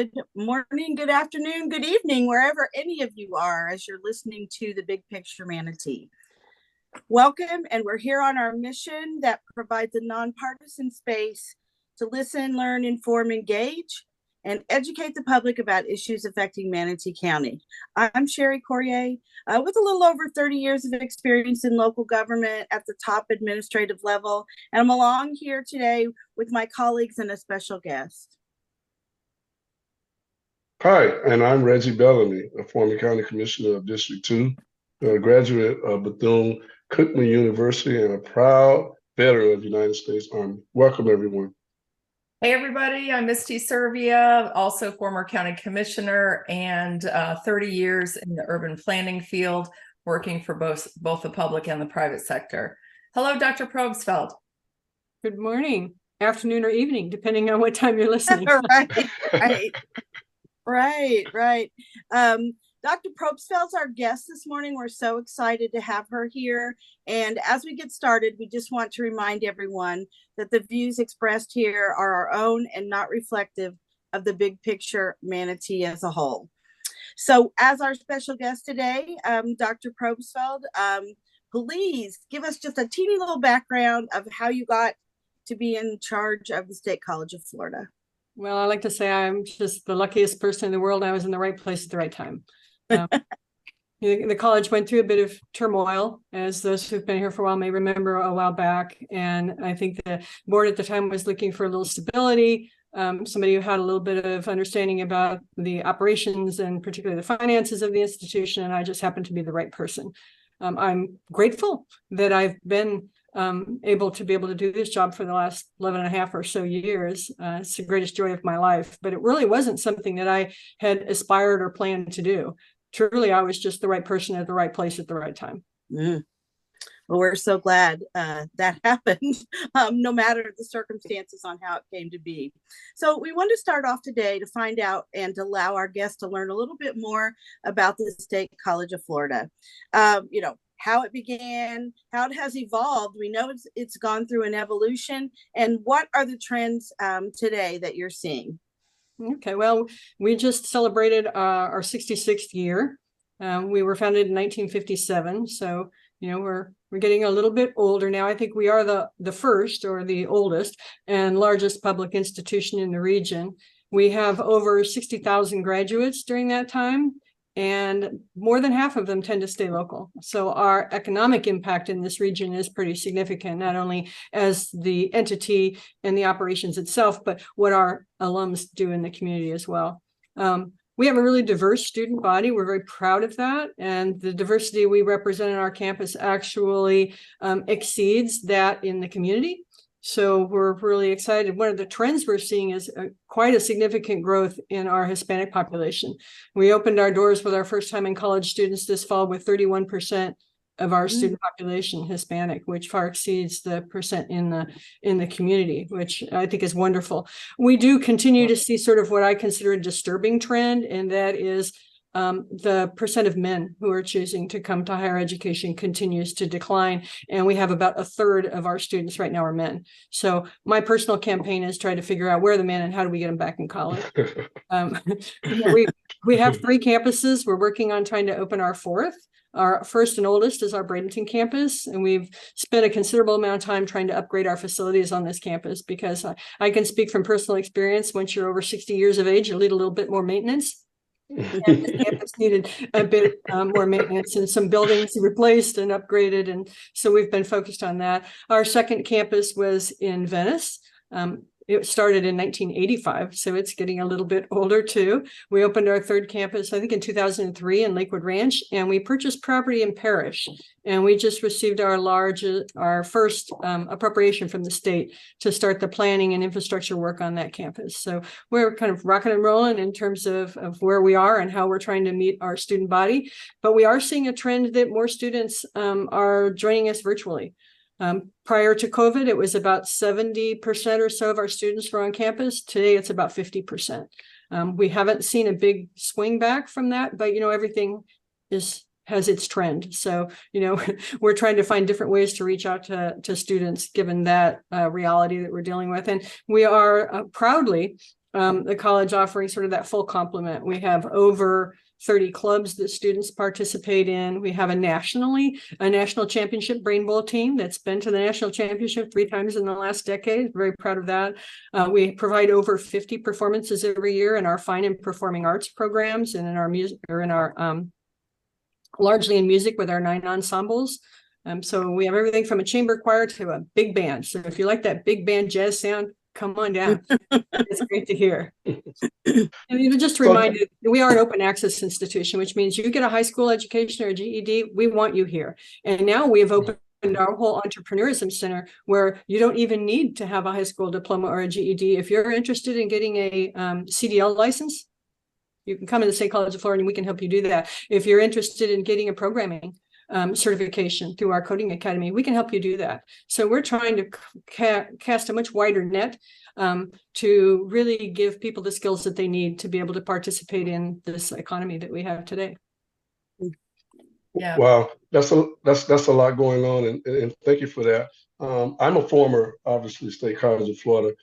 Good morning, good afternoon, good evening, wherever any of you are as you're listening to the Big Picture Manatee. Welcome, and we're here on our mission that provides a nonpartisan space to listen, learn, inform, engage, and educate the public about issues affecting Manatee County. I'm Sherry Corrier, with a little over 30 years of experience in local government at the top administrative level, and I'm along here today with my colleagues and a special guest. Hi, and I'm Reggie Bellamy, a former county commissioner of District 2, a graduate of Bethune-Cookman University, and a proud veteran of the United States Army. Welcome, everyone. Hey, everybody. I'm Misty Servia, also former county commissioner and 30 years in the urban planning field, working for both the public and the private sector. Hello, Dr. Probstfeld. Good morning, afternoon, or evening, depending on what time you're listening. Right. Dr. Probstfeld's our guest this morning. We're so excited to have her here. And as we get started, we just want to remind everyone that the views expressed here are our own and not reflective of the Big Picture Manatee as a whole. So as our special guest today, Dr. Probstfeld, please give us just a teeny little background of how you got to be in charge of the State College of Florida. Well, I like to say I'm just the luckiest person in the world. I was in the right place at the right time. The college went through a bit of turmoil, as those who've been here for a while may remember a while back. And I think the board at the time was looking for a little stability, somebody who had a little bit of understanding about the operations and particularly the finances of the institution. And I just happened to be the right person. I'm grateful that I've been able to do this job for the last 11 and a half or so years. It's the greatest joy of my life, but it really wasn't something that I had aspired or planned to do. Truly, I was just the right person at the right place at the right time. Well, we're so glad that happened, no matter the circumstances on how it came to be. So we want to start off today to find out and to allow our guests to learn a little bit more about the State College of Florida. How it began, how it has evolved. We know it's gone through an evolution, and what are the trends today that you're seeing? Okay, well, we just celebrated our 66th year. We were founded in 1957, so we're getting a little bit older now. I think we are the first or the oldest and largest public institution in the region. We have over 60,000 graduates during that time, and more than half of them tend to stay local. So our economic impact in this region is pretty significant, not only as the entity and the operations itself, but what our alums do in the community as well. We have a really diverse student body. We're very proud of that. And the diversity we represent on our campus actually exceeds that in the community. So we're really excited. One of the trends we're seeing is quite a significant growth in our Hispanic population. We opened our doors with our first time in college students this fall with 31% of our student population Hispanic, which far exceeds the percent in the community, which I think is wonderful. We do continue to see sort of what I consider a disturbing trend, and that is the percent of men who are choosing to come to higher education continues to decline. And we have about a third of our students right now are men. So my personal campaign is trying to figure out where are the men and how do we get them back in college. We have 3 campuses. We're working on trying to open our 4th. Our first and oldest is our Bradenton campus, and we've spent a considerable amount of time trying to upgrade our facilities on this campus because I can speak from personal experience. Once you're over 60 years of age, you need a little bit more maintenance. And this campus needed a bit more maintenance and some buildings replaced and upgraded. And so we've been focused on that. Our second campus was in Venice. It started in 1985, so it's getting a little bit older too. We opened our 3rd campus, I think in 2003 in Lakewood Ranch, and we purchased property in Parrish. And we just received our first appropriation from the state to start the planning and infrastructure work on that campus. So we're kind of rocking and rolling in terms of where we are and how we're trying to meet our student body. But we are seeing a trend that more students are joining us virtually. Prior to COVID, it was about 70% or so of our students were on campus. Today, it's about 50%. We haven't seen a big swing back from that, but everything has its trend. So, we're trying to find different ways to reach out to students, given that reality that we're dealing with. And we are proudly the college offering sort of that full complement. We have over 30 clubs that students participate in. We have a national championship brain bowl team that's been to the national championship 3 times in the last decade. Very proud of that. We provide over 50 performances every year in our fine and performing arts programs and in our music, or in our largely in music with our 9 ensembles. So we have everything from a chamber choir to a big band. So if you like that big band jazz sound, come on down. It's great to hear. And just to remind you, we are an open access institution, which means you get a high school education or a GED, we want you here. And now we have opened our whole entrepreneurism center where you don't even need to have a high school diploma or a GED. If you're interested in getting a CDL license, you can come to the State College of Florida and we can help you do that. If you're interested in getting a programming certification through our coding academy, we can help you do that. So we're trying to cast a much wider net to really give people the skills that they need to be able to participate in this economy that we have today. Yeah. Wow, that's a lot going on, and thank you for that. I'm a former, obviously, State College of Florida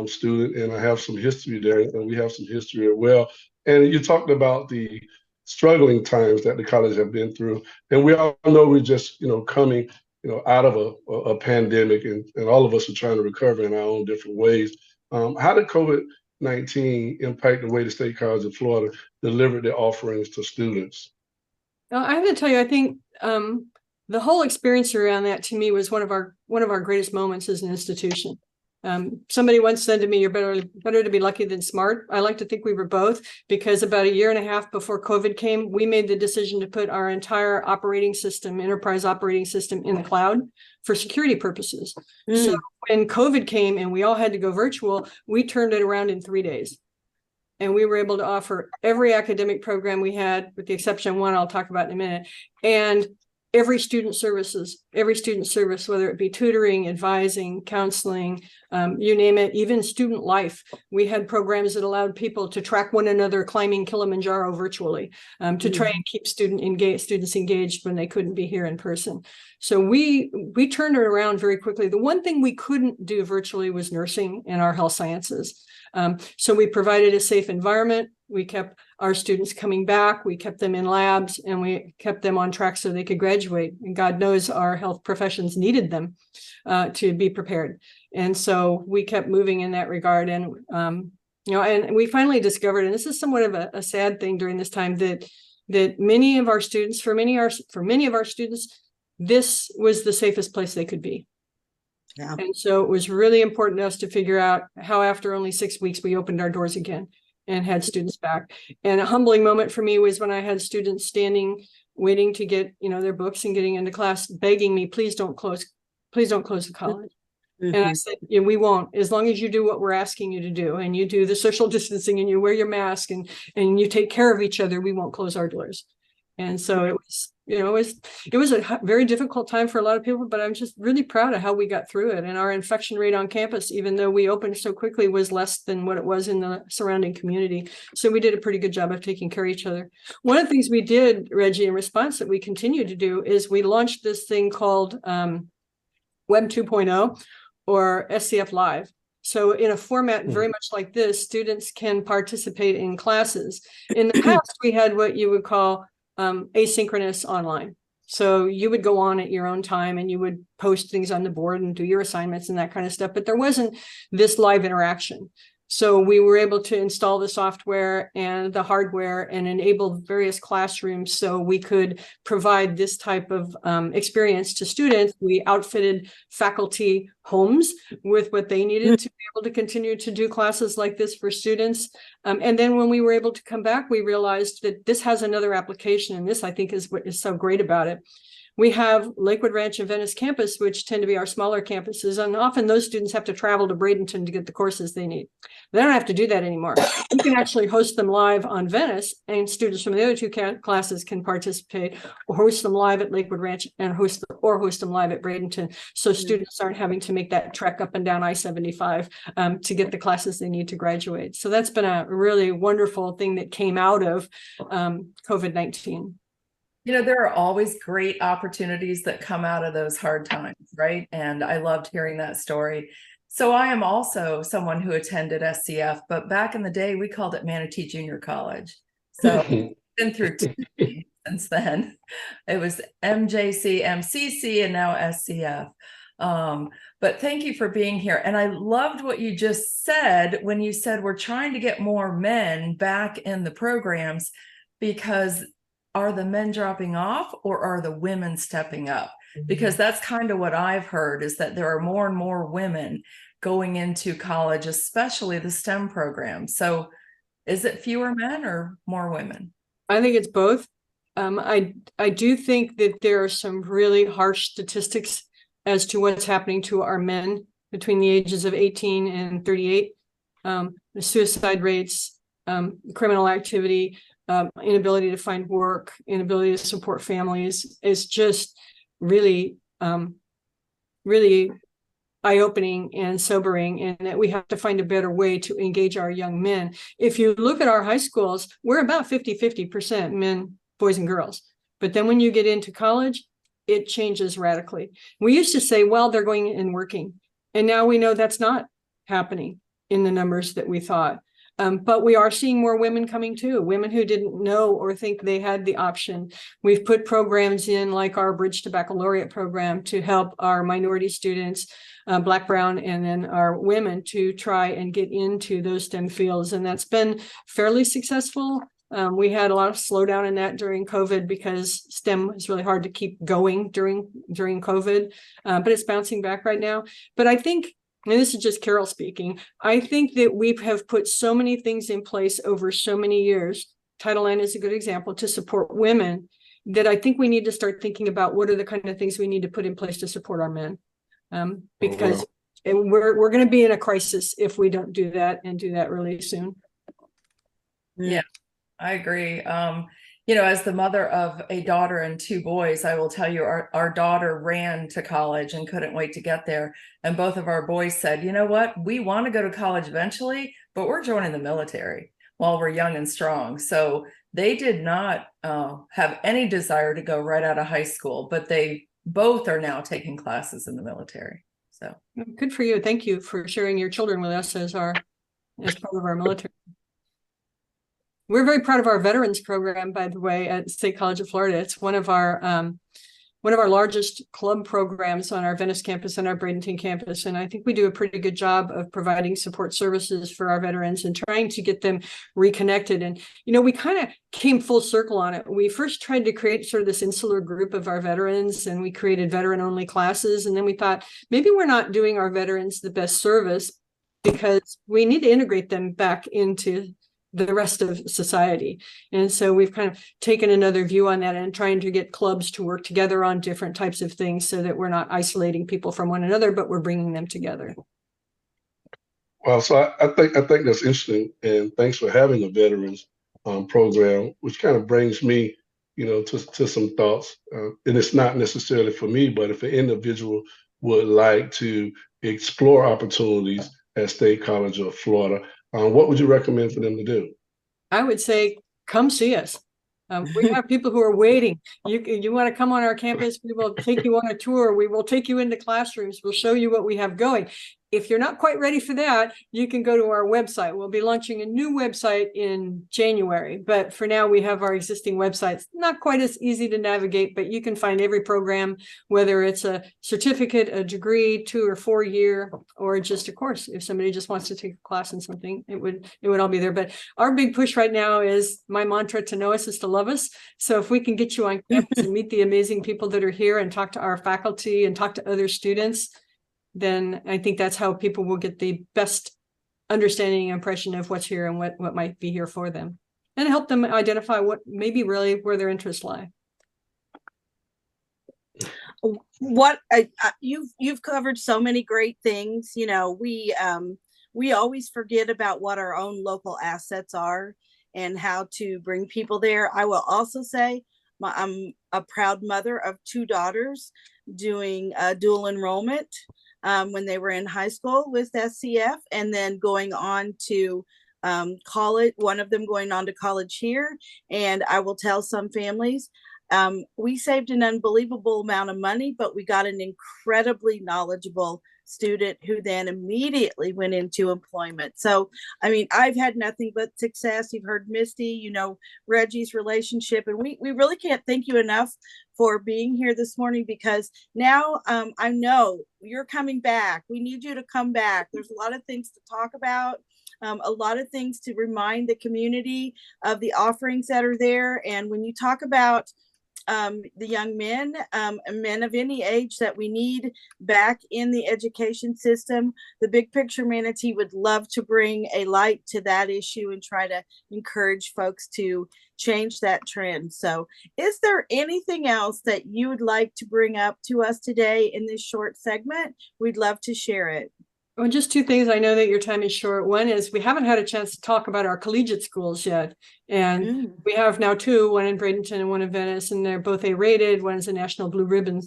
student, and I have some history there, and we have some history as well. And you talked about the struggling times that the college have been through, and we all know we're just coming out of a pandemic, and all of us are trying to recover in our own different ways. How did COVID-19 impact the way the State College of Florida delivered their offerings to students? I have to tell you, I think the whole experience around that to me was one of our greatest moments as an institution. Somebody once said to me, "You're better to be lucky than smart." I like to think we were both, because about 1.5 years before COVID came, we made the decision to put our entire operating system, enterprise operating system, in the cloud for security purposes. So when COVID came and we all had to go virtual, we turned it around in 3 days. And we were able to offer every academic program we had, with the exception of one I'll talk about in a minute, and every student service, whether it be tutoring, advising, counseling, you name it, even student life. We had programs that allowed people to track one another climbing Kilimanjaro virtually, to try and keep students engaged when they couldn't be here in person. So we turned it around very quickly. The one thing we couldn't do virtually was nursing and our health sciences. So we provided a safe environment. We kept our students coming back. We kept them in labs, and we kept them on track so they could graduate. And God knows our health professions needed them to be prepared. And so we kept moving in that regard. And, and we finally discovered, and this is somewhat of a sad thing during this time, that many of our students, for many of our students, this was the safest place they could be. Yeah. And so it was really important to us to figure out how, after only 6 weeks, we opened our doors again and had students back. And a humbling moment for me was when I had students standing, waiting to get, their books and getting into class, begging me, please don't close the college. And I said, we won't, as long as you do what we're asking you to do, and you do the social distancing, and you wear your mask, and you take care of each other, we won't close our doors. And so it was, it was a very difficult time for a lot of people, but I'm just really proud of how we got through it. And our infection rate on campus, even though we opened so quickly, was less than what it was in the surrounding community. So we did a pretty good job of taking care of each other. One of the things we did, Reggie, in response, that we continue to do, is we launched this thing called Web 2.0, or SCF Live. So in a format very much like this, students can participate in classes. In the past, we had what you would call asynchronous online. So you would go on at your own time and you would post things on the board and do your assignments and that kind of stuff, but there wasn't this live interaction. So we were able to install the software and the hardware and enable various classrooms so we could provide this type of experience to students. We outfitted faculty homes with what they needed to be able to continue to do classes like this for students. And then when we were able to come back, we realized that this has another application. And this, I think, is what is so great about it. We have Lakewood Ranch and Venice campus, which tend to be our smaller campuses. And often those students have to travel to Bradenton to get the courses they need. They don't have to do that anymore. We can actually host them live on Venice, and students from the other two classes can participate, or host them live at Lakewood Ranch and host them live at Bradenton. So students aren't having to make that trek up and down I-75 to get the classes they need to graduate. So that's been a really wonderful thing that came out of COVID-19. There are always great opportunities that come out of those hard times, right? And I loved hearing that story. So I am also someone who attended SCF, but back in the day, we called it Manatee Junior College. So been through two since then. It was MJC, MCC, and now SCF. But thank you for being here. And I loved what you just said when you said we're trying to get more men back in the programs, because are the men dropping off or are the women stepping up? Because that's kind of what I've heard, is that there are more and more women going into college, especially the STEM program. So is it fewer men or more women? I think it's both. I do think that there are some really harsh statistics as to what's happening to our men between the ages of 18 and 38. The suicide rates, criminal activity, inability to find work, inability to support families is just really, really eye-opening and sobering, and that we have to find a better way to engage our young men. If you look at our high schools, we're about 50-50% men, boys and girls. But then when you get into college, it changes radically. We used to say, well, they're going and working. And now we know that's not happening in the numbers that we thought. But we are seeing more women coming too, women who didn't know or think they had the option. We've put programs in like our Bridge to Baccalaureate program to help our minority students, Black, Brown, and then our women to try and get into those STEM fields. And that's been fairly successful. We had a lot of slowdown in that during COVID because STEM is really hard to keep going during COVID, but it's bouncing back right now. But I think, and this is just Carol speaking, I think that we have put so many things in place over so many years. Title IX is a good example to support women, that I think we need to start thinking about what are the kind of things we need to put in place to support our men. Because we're going to be in a crisis if we don't do that, and do that really soon. Yeah, I agree. As the mother of a daughter and two boys, I will tell you, our daughter ran to college and couldn't wait to get there. And both of our boys said, you know what, we want to go to college eventually, but we're joining the military while we're young and strong. So they did not have any desire to go right out of high school, but they both are now taking classes in the military. So good for you. Thank you for sharing your children with us as part of our military. We're very proud of our veterans program, by the way, at State College of Florida. It's one of our largest club programs on our Venice campus and our Bradenton campus. And I think we do a pretty good job of providing support services for our veterans and trying to get them reconnected. And, we kind of came full circle on it. We first tried to create sort of this insular group of our veterans, and we created veteran-only classes. And then we thought, maybe we're not doing our veterans the best service, because we need to integrate them back into the rest of society. And so we've kind of taken another view on that and trying to get clubs to work together on different types of things so that we're not isolating people from one another, but we're bringing them together. Well, so I think that's interesting, and thanks for having a veterans program, which kind of brings me, to some thoughts. And it's not necessarily for me, but if an individual would like to explore opportunities at State College of Florida, what would you recommend for them to do? I would say, come see us. We have people who are waiting. You want to come on our campus, we will take you on a tour. We will take you into classrooms. We'll show you what we have going. If you're not quite ready for that, you can go to our website. We'll be launching a new website in January. But for now, we have our existing websites. Not quite as easy to navigate, but you can find every program, whether it's a certificate, a degree, 2 or 4 year, or just a course. If somebody just wants to take a class in something, it would all be there. But our big push right now is, my mantra, to know us is to love us. So if we can get you on campus and meet the amazing people that are here and talk to our faculty and talk to other students, then I think that's how people will get the best understanding and impression of what's here and what might be here for them, and help them identify what maybe really where their interests lie. You've covered so many great things. We always forget about what our own local assets are and how to bring people there. I will also say, I'm a proud mother of 2 daughters doing dual enrollment when they were in high school with SCF, and then going on to college, one of them going on to college here. And I will tell some families, We saved an unbelievable amount of money, but we got an incredibly knowledgeable student who then immediately went into employment. So, I mean, I've had nothing but success. You've heard Misty, you know, Reggie's relationship, and we really can't thank you enough for being here this morning, because now I know you're coming back. We need you to come back. There's a lot of things to talk about. A lot of things to remind the community of the offerings that are there. And when you talk about the young men, men of any age that we need back in the education system, the Big Picture Manatee would love to bring a light to that issue and try to encourage folks to change that trend. So is there anything else that you would like to bring up to us today in this short segment? We'd love to share it. Well, just two things. I know that your time is short. One is we haven't had a chance to talk about our collegiate schools yet. And we have now two, one in Bradenton and one in Venice, and they're both A-rated. One is a National Blue Ribbon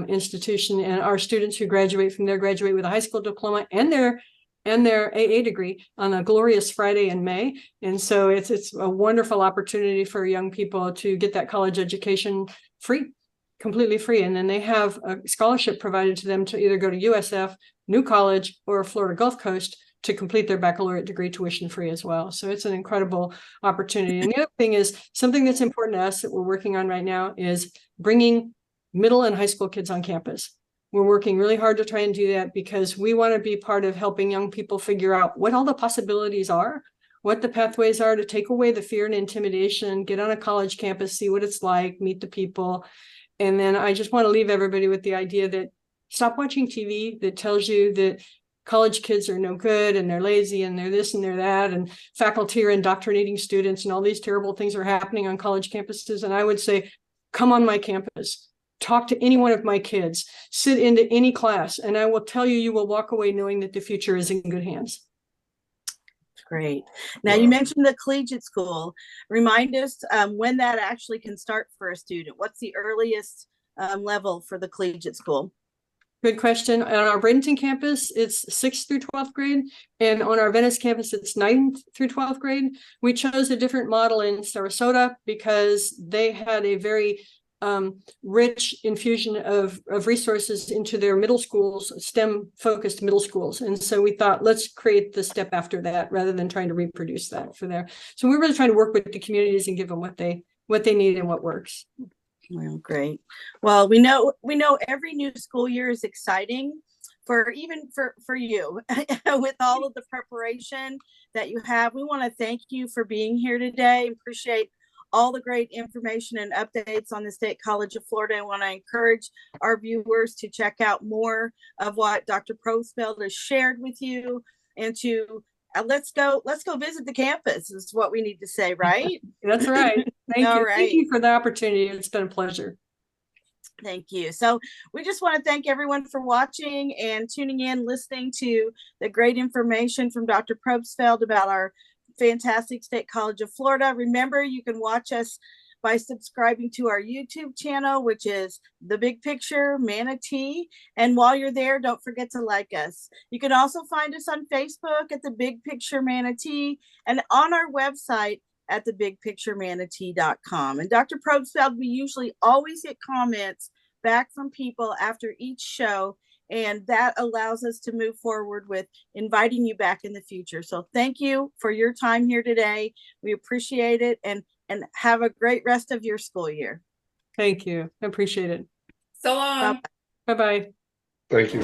institution. And our students who graduate from there graduate with a high school diploma and their AA degree on a glorious Friday in May. And so it's a wonderful opportunity for young people to get that college education free, completely free. And then they have a scholarship provided to them to either go to USF, New College, or Florida Gulf Coast to complete their baccalaureate degree tuition free as well. So it's an incredible opportunity. And the other thing is something that's important to us that we're working on right now is bringing middle and high school kids on campus. We're working really hard to try and do that because we want to be part of helping young people figure out what all the possibilities are, what the pathways are to take away the fear and intimidation, get on a college campus, see what it's like, meet the people. And then I just want to leave everybody with the idea that stop watching TV that tells you that college kids are no good and they're lazy and they're this and they're that, and faculty are indoctrinating students and all these terrible things are happening on college campuses. And I would say, come on my campus, talk to any one of my kids, sit into any class, and I will tell you, you will walk away knowing that the future is in good hands. Great. Now, you mentioned the collegiate school. Remind us when that actually can start for a student. What's the earliest level for the collegiate school? Good question. On our Bradenton campus, it's 6th through 12th grade. And on our Venice campus, it's 9th through 12th grade. We chose a different model in Sarasota because they had a very rich infusion of resources into their middle schools, STEM-focused middle schools. And so we thought, let's create the step after that rather than trying to reproduce that for there. So we're really trying to work with the communities and give them what they need and what works. Well, great. Well, we know every new school year is exciting for you with all of the preparation that you have. We want to thank you for being here today. Appreciate all the great information and updates on the State College of Florida. I want to encourage our viewers to check out more of what Dr. Probstfeld has shared with you, and to let's go visit the campus is what we need to say, right? That's right. Thank you. Right. Thank you for the opportunity. It's been a pleasure. Thank you. So we just want to thank everyone for watching and tuning in, listening to the great information from Dr. Probstfeld about our fantastic State College of Florida. Remember, you can watch us by subscribing to our YouTube channel, which is the Big Picture Manatee. And while you're there, don't forget to like us. You can also find us on Facebook at the Big Picture Manatee and on our website at thebigpicturemanatee.com. And Dr. Probstfeld, we usually always get comments back from people after each show, and that allows us to move forward with inviting you back in the future. So thank you for your time here today. We appreciate it, and have a great rest of your school year. Thank you. I appreciate it. So long. Bye-bye. Thank you.